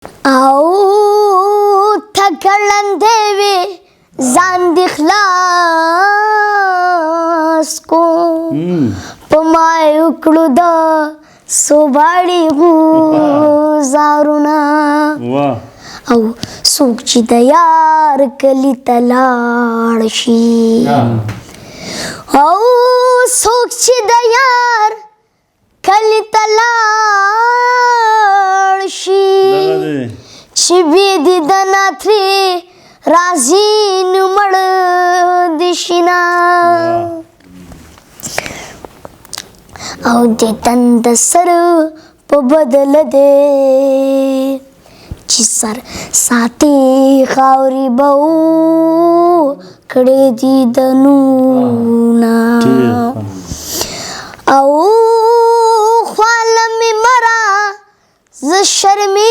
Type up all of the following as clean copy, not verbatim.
او تکړندې وې ځان دې خلاص کو په ما وکړو د سوباړي غوزارونه او څوک چې د یار کلي ته لاړ شي او څوک چې د یار کلي ته لاړ شي چې بې دیدنه ترې راځي نو مړ دې شي نه او د تند سر په بدل دی چې سر ساتي خاورې به کړې دي د نونه او خواله مې مره زه شرمېږم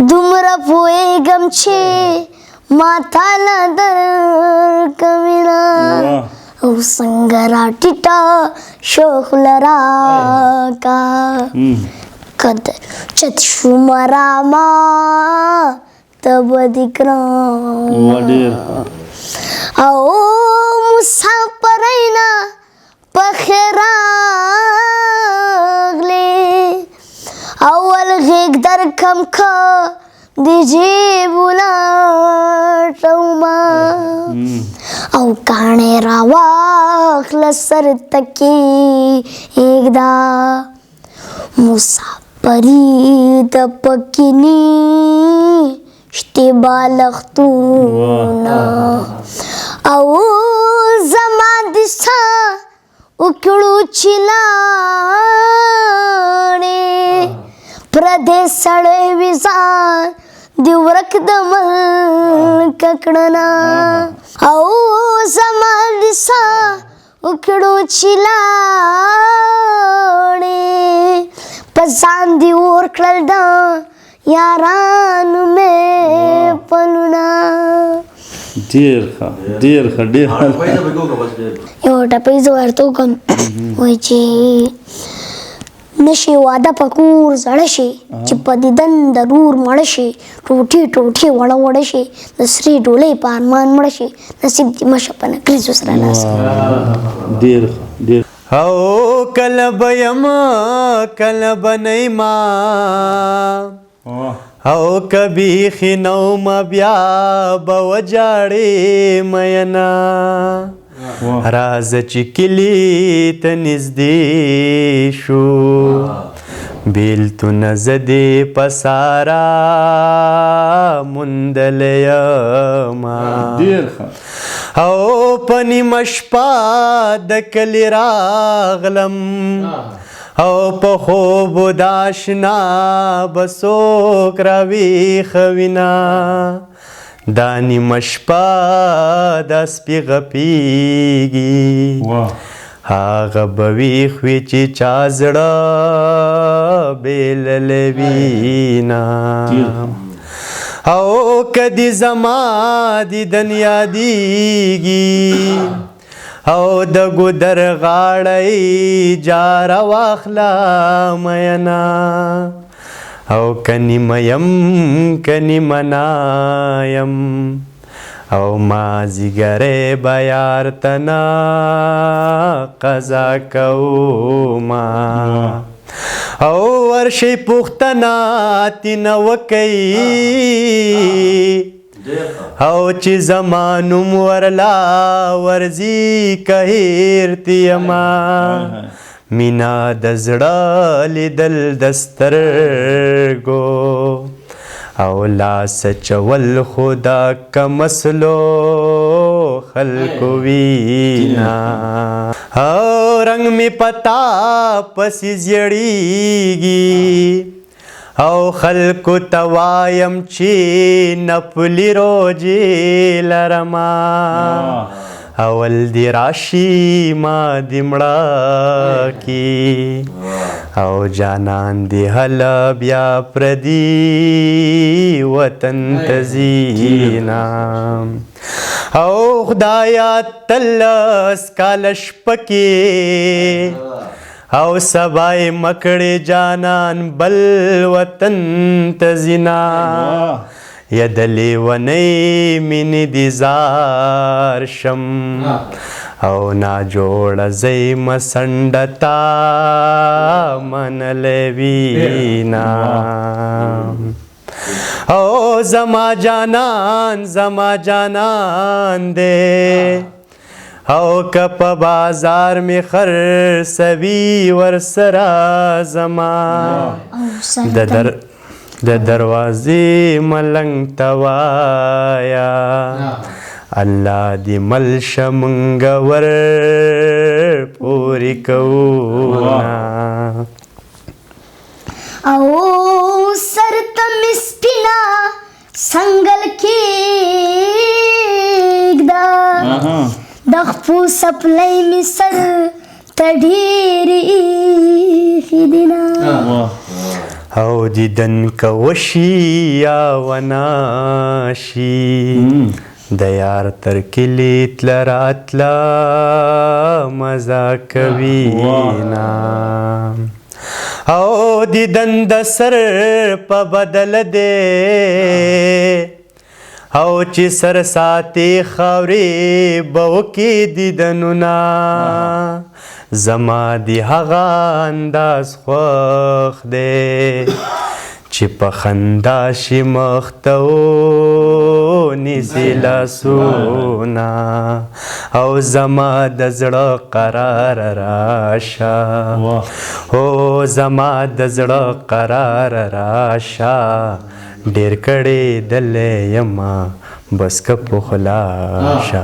دومره پوهېږم چې ما تاله درکوینه او څنګه راټیټه شوخله راکا قدر چت شوم راما ته به دې کړم او مسافرینا پخیر راغلې اول غېږ درکم که د جېب ولاړمه او کاڼې راواخله سر ته کېږده مسافري د پکې نشته بالښتونه او زما د سا وکړو چې لاړې پردی سړی وي ځان د ورک د ملک کړنه او زما د سا وکړو چې لاړې په ځان دې اور کړل د یارانو مې پلونه ډېر ښه ډېر ښه ډېر یو ټپۍ زه ورته وکړم وایي چې نشي واده په کور زړه شي چې په دیدن ضرور مړه شي ټوټې ټوټې وړه وړه شي د سرې ډولۍ په ارمان مړه شي نصیب دې مشه په نکریزو سره لاس ډېر ښه ډېر او کله به یم کله به نه یما او که بیخي نه ومه بیا به وجاړې میینه راځه چې کلي ته نږدې شو بیلتونه زه دې په سارا موندلی یمه او په نیمه شپه د کلي راغلم او په خوبو د اشنا به څوک راویښوینه دا نیمه شپه د سپي غپېږي هغه به ویښ وي چې چا زړه بېللی وینه او که دې زما دیدن یادېږي او د ګودر غاړی جاره واخله میینه او که نیمه یم که نیمه نایم او مازدیګری به یار ته نه قضا کومه او ورشئ پوښتنه ترېنه وکئ او چې زما نوم ورلا ورځي که هېر تېیمه مینا د زړه لیدل د سترګو او لاس چول خو دا کم اصلو خلکو وینا او رنګ مې پتا پسې زیړېږي او خلکو ته وایم چې نفلي روجې لرمه اول دی راشي ما دی مړه کی او جانان دی هله بیا پردي وطن ته ځینا او خدایا تل سکاله شپه کې او سبای مکړې جانان بل وطن ته ځینا یا د لیونۍ مینې دي زار شم او ناجوړه زی مسنډه تا منلی وینا او زما جانان دے او که په بازار می خرڅوي ورسره زما د دروازې ملنګ ته وایه الله دې مل شه مونږ ور پورې کوونه او سر ته مې سپینه سنګل کېږده د خپو څپلۍ مې سر ته ډېرې ایښې دینه او دیدن که وشي یا وناشي د یار تر کلي تله راتله مزه کوینا او دیدن د سر په بدل دی او چې سر ساتي خاورې به وکړي دیدنونه زما دی هغه انداز خوښ دی چې په خندا شي مخ ته ونیسي لاسونه او زما د زړه قرار راشه او زما د زړه قرار راشه ډېر کړې دلې یمه بس که په خلاشه